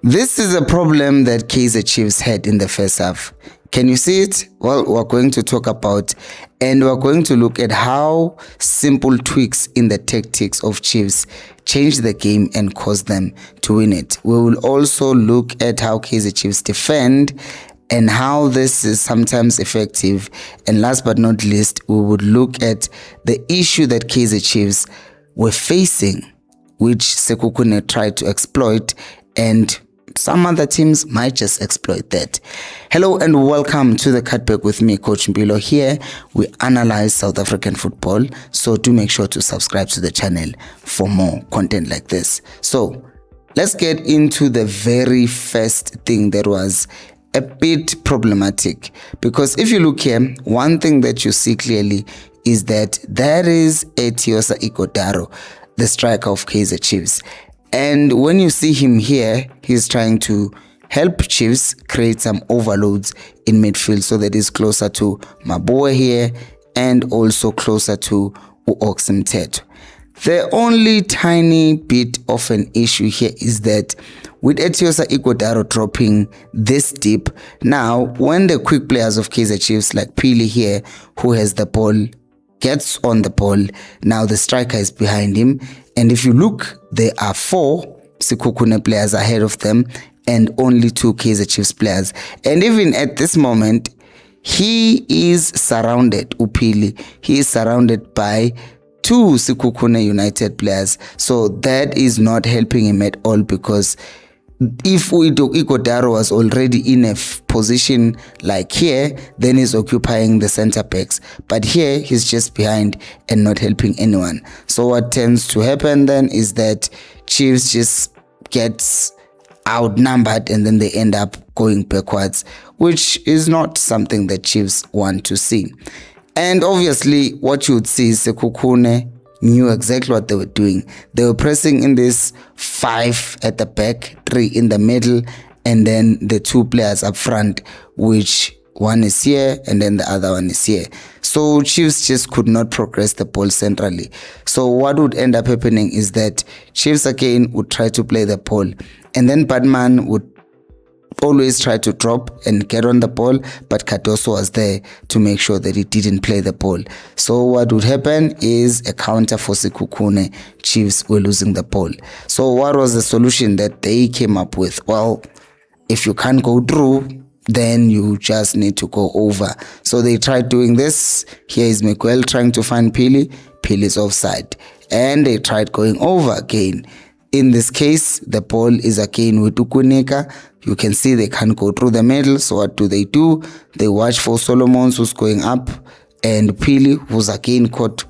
This is a problem that Kaizer Chiefs had in the first half. Can you see it? Well, we're going to talk about, and we're going to look at how simple tweaks in the tactics of Chiefs change the game and cause them to win it. We will also look at how Kaizer Chiefs defend and how this is sometimes effective. And last but not least, we would look at the issue that Kaizer Chiefs were facing, which Sekhukhune tried to exploit, and some other teams might just exploit that. Hello and welcome to the Cutback with me, Coach Mpilo. Here we analyze South African football, so do make sure to subscribe to the channel for more content like this. So let's get into the very first thing that was a bit problematic, because if you look here, one thing that you see clearly is that there is Etiyosa Ighodaro, the striker of Kaizer Chiefs. And when you see him here, he's trying to help Chiefs create some overloads in midfield so that he's closer to Maboe here and also closer to Uoksi Mthetho. The only tiny bit of an issue here is that with Etiyosa Ighodaro dropping this deep, now when the quick players of Kaizer Chiefs like Phiri here, who has the ball, gets on the ball, now the striker is behind him, and if you look, there are 4 Sekhukhune players ahead of them and only 2 Kaizer Chiefs players. And even at this moment, he is surrounded, Phiri, he is surrounded by 2 Sekhukhune United players. So that is not helping him at all, because if Ighodaro was already in a position like here, then he's occupying the center backs. But here, he's just behind and not helping anyone. So what tends to happen then is that Chiefs just gets outnumbered and then they end up going backwards, which is not something that Chiefs want to see. And obviously, what you would see is Sekhukhune knew exactly what they were doing. They were pressing in this 5 at the back, 3 in the middle, and then the 2 players up front, which one is here and then the other one is here. So Chiefs just could not progress the ball centrally. So what would end up happening is that Chiefs again would try to play the ball, and then Batman would always try to drop and get on the ball, but Kadoso was there to make sure that he didn't play the ball. So what would happen is a counter for Sekhukhune. Chiefs were losing the ball. So what was the solution that they came up with? Well, if you can't go through, then you just need to go over. So they tried doing this. Here is Miguel trying to find Phiri. Phiri is offside. And they tried going over again. In this case, the ball is again with Ukunika. You can see they can't go through the middle. So what do? They watch for Solomons, who's going up, and Phiri, who's again caught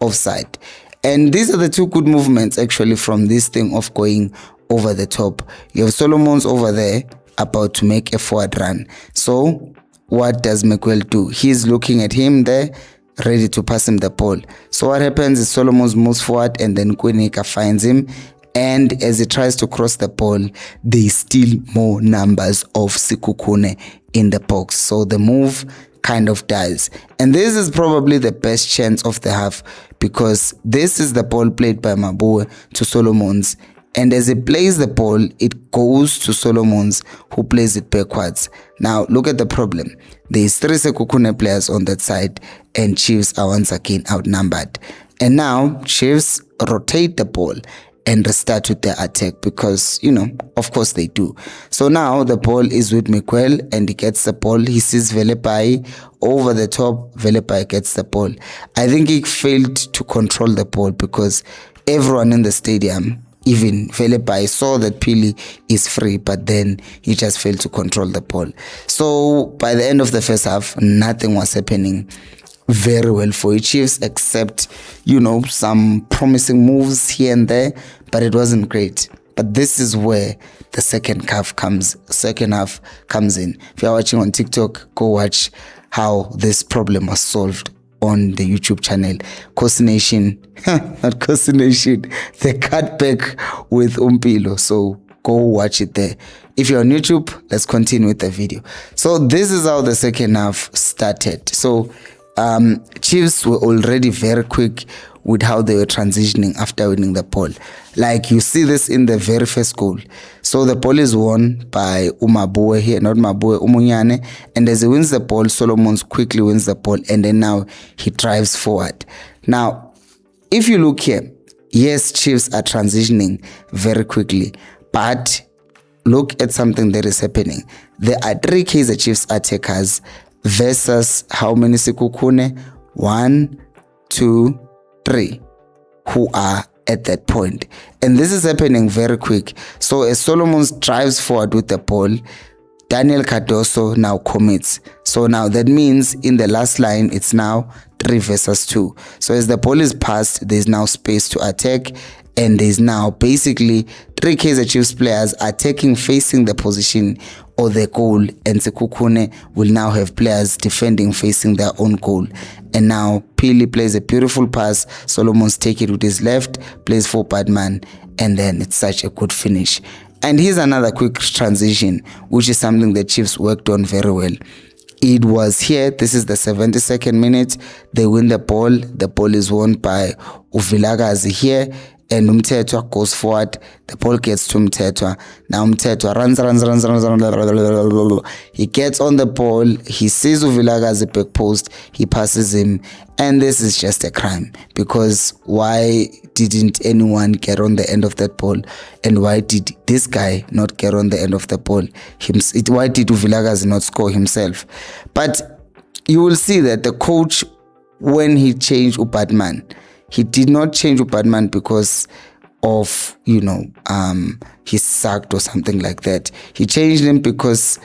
offside. And these are the 2 good movements actually from this thing of going over the top. You have Solomons over there about to make a forward run. So what does Miguel do? He's looking at him there, ready to pass him the ball. So what happens is Solomons moves forward and then Kunika finds him. And as he tries to cross the ball, there's still more numbers of Sekhukhune in the box. So the move kind of dies. And this is probably the best chance of the half, because this is the ball played by Maboe to Solomons. And as he plays the ball, it goes to Solomons, who plays it backwards. Now, look at the problem. There's 3 Sekhukhune players on that side, and Chiefs are once again outnumbered. And now, Chiefs rotate the ball and restart with their attack, because, of course they do. So now the ball is with Miguel and he gets the ball. He sees Velepai over the top. Velepai gets the ball. I think he failed to control the ball, because everyone in the stadium, even Velepai, saw that Phiri is free, but then he just failed to control the ball. So by the end of the first half, nothing was happening very well for Chiefs, except, some promising moves here and there, but it wasn't great. But this is where the second half comes in. If you're watching on TikTok, go watch how this problem was solved on the YouTube channel, Khosi Nation, not Khosi Nation, the Cutback with Mpilo. So go watch it there. If you're on YouTube, let's continue with the video. So this is how the second half started. So Chiefs were already very quick with how they were transitioning after winning the ball. Like you see this in the very first goal. So the ball is won by Umabue here, not Mabue, Umunyane. And as he wins the ball, Solomons quickly wins the ball. And then now he drives forward. Now, if you look here, yes, Chiefs are transitioning very quickly. But look at something that is happening. There are 3 Kaizer Chiefs attackers versus how many Sekhukhune? 1, 2, 3 who are at that point. And this is happening very quick. So as Solomons drives forward with the ball, Daniel Cardoso now commits. So now that means in the last line, it's now 3 versus 2. So as the ball is passed, there's now space to attack. And there's now basically 3 Kaizer Chiefs players attacking, facing the position or the goal. And Sekhukhune will now have players defending, facing their own goal. And now Pili plays a beautiful pass. Solomons take it with his left, plays for Badman. And then it's such a good finish. And here's another quick transition, which is something the Chiefs worked on very well. It was here. This is the 72nd minute. They win the ball. The ball is won by Uvilakazi here. And Umthetwa goes forward. The ball gets to Umthetwa. Now Umthetwa runs. He gets on the ball. He sees Uvilakazi back post. He passes him. And this is just a crime. Because why didn't anyone get on the end of that ball? And why did this guy not get on the end of the ball? Why did Uvilakazi not score himself? But you will see that the coach, when he changed Upadman, he did not change Upadman because of, he sucked or something like that. He changed him because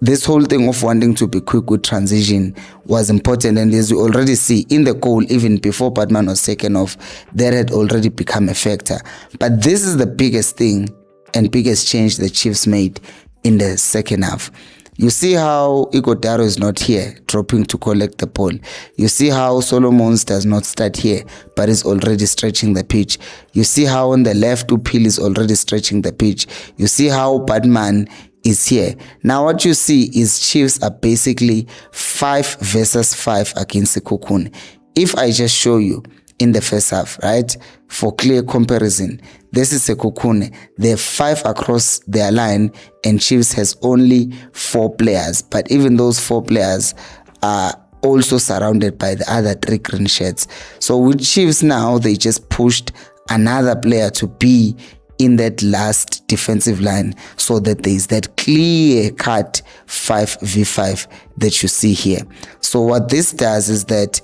this whole thing of wanting to be quick with transition was important. And as you already see in the goal, even before Badman was taken off, that had already become a factor. But this is the biggest thing and biggest change the Chiefs made in the second half. You see how Ighodaro is not here, dropping to collect the ball. You see how Solomons does not start here, but is already stretching the pitch. You see how on the left, Upil is already stretching the pitch. You see how Badman is here. Now what you see is Chiefs are basically 5 versus 5 against Sekhukhune. If I just show you in the first half, right, for clear comparison, this is Sekhukhune. They're 5 across their line and Chiefs has only 4 players. But even those 4 players are also surrounded by the other 3 green shirts. So with Chiefs now, they just pushed another player to be in that last defensive line so that there is that clear cut 5v5 that you see here. So what this does is that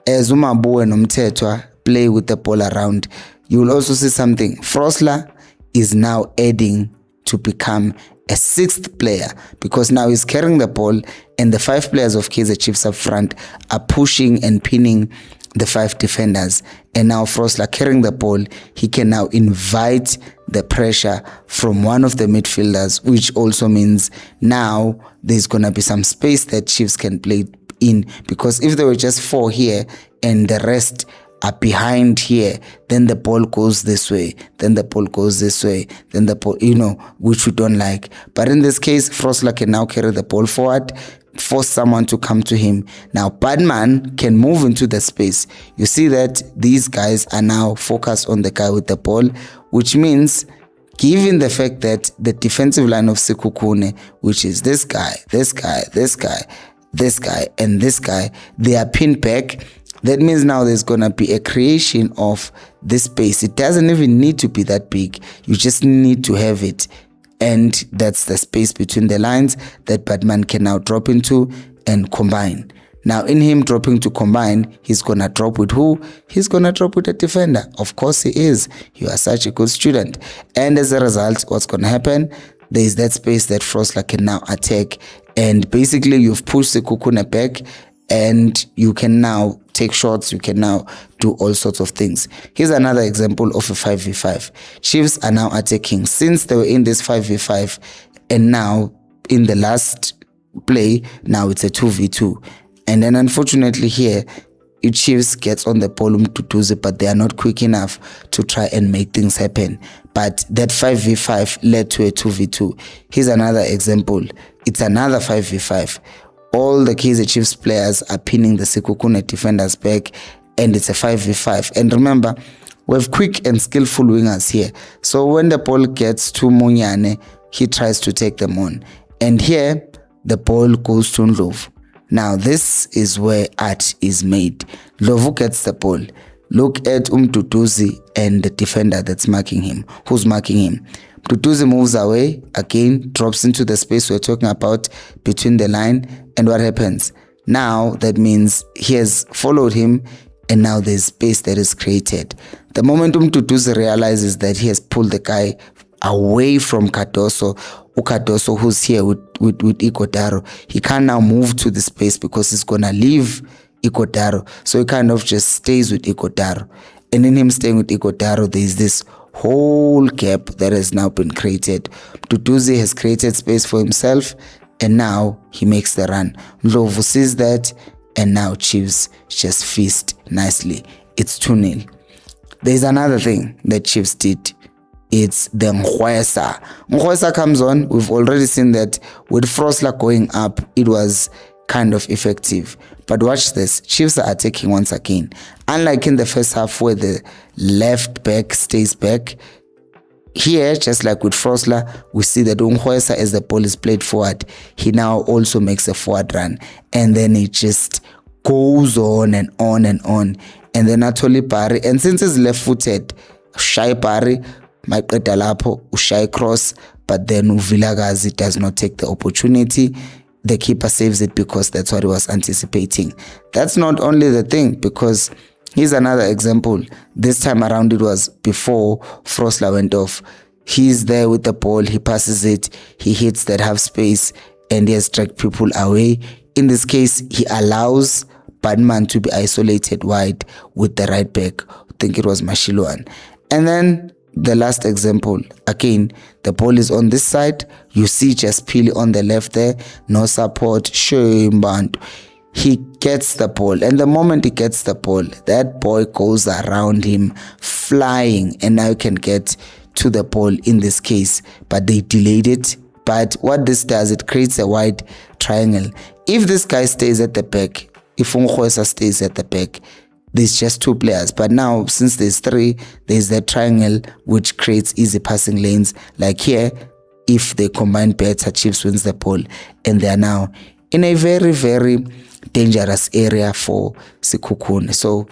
as Umabue and Umthetwa play with the ball around, you will also see something. Frosler is now adding to become a 6th player because now he's carrying the ball and the 5 players of Kaizer Chiefs up front are pushing and pinning the 5 defenders. And now Frosler carrying the ball, he can now invite the pressure from one of the midfielders, which also means now there's going to be some space that Chiefs can play in, because if there were just 4 here and the rest are behind here, then the ball goes this way, then the ball goes this way, then the ball, which we don't like. But in this case, Frosler can now carry the ball forward, force someone to come to him. Now Badman can move into the space. You see that these guys are now focused on the guy with the ball, which means given the fact that the defensive line of Sekhukhune, which is this guy, this guy, this guy, this guy, and this guy, they are pinned back. That means now there's going to be a creation of this space. It doesn't even need to be that big. You just need to have it. And that's the space between the lines that Badman can now drop into and combine. Now in him dropping to combine, he's going to drop with who? He's going to drop with a defender. Of course he is. You are such a good student. And as a result, what's going to happen? There is that space that Frosler can now attack. And basically you've pushed Sekhukhune back and you can now take shots, you can now do all sorts of things. Here's another example of a 5v5. Chiefs are now attacking since they were in this 5v5 and now in the last play, now it's a 2v2. And then unfortunately here, Chiefs gets on the ball to do it, but they are not quick enough to try and make things happen. But that 5v5 led to a 2v2. Here's another example. It's another 5v5. All the Kaizer Chiefs players are pinning the Sekhukhune defenders back and it's a 5v5. And remember, we have quick and skillful wingers here. So when the ball gets to Munyane, he tries to take them on. And here, the ball goes to Ndlovu. Now, this is where art is made. Ndlovu gets the ball. Look at Mduduzi and the defender that's marking him. Who's marking him? Mduduzi moves away, again, drops into the space we're talking about between the line. And what happens? Now, that means he has followed him, and now there's space that is created. The moment Mduduzi realizes that he has pulled the guy away from Cardoso, Cardoso who's here with Ighodaro, he can't now move to the space because he's going to leave Ighodaro. So he kind of just stays with Ighodaro. And in him staying with Ighodaro, there's this whole gap that has now been created. Mduduzi has created space for himself, and now he makes the run. Ndlovu sees that, and now Chiefs just feast nicely. It's 2-0. There's another thing that Chiefs did. It's the Ngwesa. Ngwesa comes on. We've already seen that with Frosler going up, it was kind of effective. But watch this. Chiefs are attacking once again. Unlike in the first half where the left back stays back, here, just like with Frosler, we see that Ngwesa, as the ball is played forward, he now also makes a forward run. And then it just goes on and on and on. And then Atoli Pari, and since he's left-footed, Shai Pari, Maqeda lapho, Ushai cross, but then Vilakazi does not take the opportunity. The keeper saves it because that's what he was anticipating. That's not only the thing, because here's another example. This time around, it was before Frosler went off. He's there with the ball, he passes it, he hits that half space, and he has dragged people away. In this case, he allows Badman to be isolated wide with the right back. I think it was Mashiloan. And then the last example, again, the ball is on this side. You see just Pili on the left there, no support, Shembantu. He gets the ball, and the moment he gets the ball, that boy goes around him flying, and now you can get to the ball in this case, but they delayed it. But what this does, it creates a wide triangle. If this guy stays at the back, if Ngwesa stays at the back, there's just two players. But now, since there's three, there's that triangle which creates easy passing lanes. Like here, if they combine better, Chiefs wins the ball, and they are now in a very, very dangerous area for Sekhukhune. So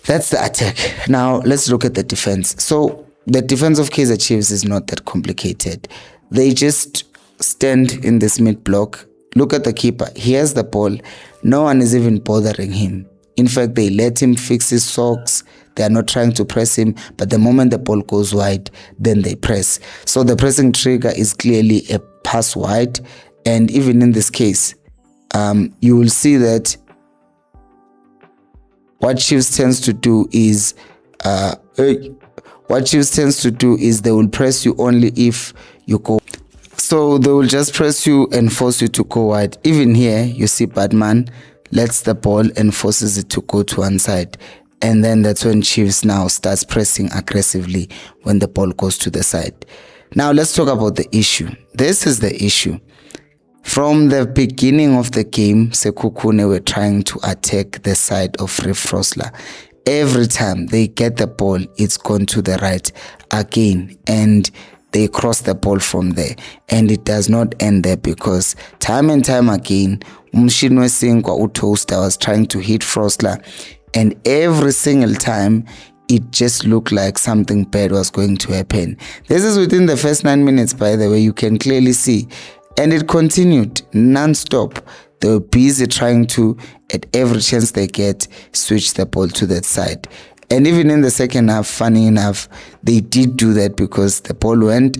that's the attack. Now let's look at the defense. So the defense of Kaizer Chiefs is not that complicated. They just stand in this mid block. Look at the keeper. He has the ball. No one is even bothering him. In fact, they let him fix his socks. They are not trying to press him, but the moment the ball goes wide, then they press. So the pressing trigger is clearly a pass wide. And even in this case, you will see that what Chiefs tends to do is they will press you only if you go. So they will just press you and force you to go wide. Even here, you see Badman lets the ball and forces it to go to one side. And then that's when Chiefs now starts pressing aggressively when the ball goes to the side. Now let's talk about the issue. This is the issue. From the beginning of the game, Sekhukhune were trying to attack the side of Riff Frosler. Every time they get the ball, it's gone to the right again, and they cross the ball from there. And it does not end there, because time and time again, Umshinwe Singwa Utoaster was trying to hit Frosler, and every single time, it just looked like something bad was going to happen. This is within the first 9 minutes, by the way, you can clearly see. And it continued non-stop. They were busy trying to, at every chance they get, switch the ball to that side. And even in the second half, funny enough, they did do that because the ball went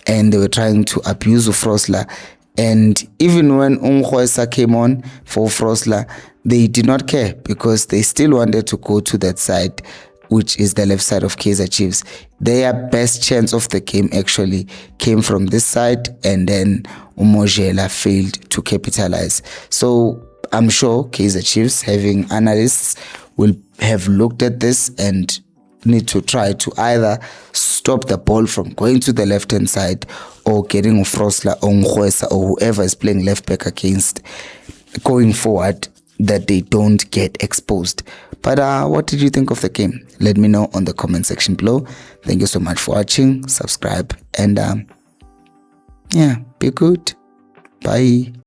and they were trying to abuse Frosler. And even when Ngwesa came on for Frosler, they did not care because they still wanted to go to that side, which is the left side of Kaizer Chiefs. Their best chance of the game actually came from this side, and then Umojela failed to capitalize. So I'm sure Kaizer Chiefs, having analysts, will have looked at this and need to try to either stop the ball from going to the left-hand side or getting Frosler or Ngwesa or whoever is playing left back against going forward, that they don't get exposed. But what did you think of the game? Let me know on the comment section below. Thank you so much for watching. Subscribe and yeah, be good. Bye.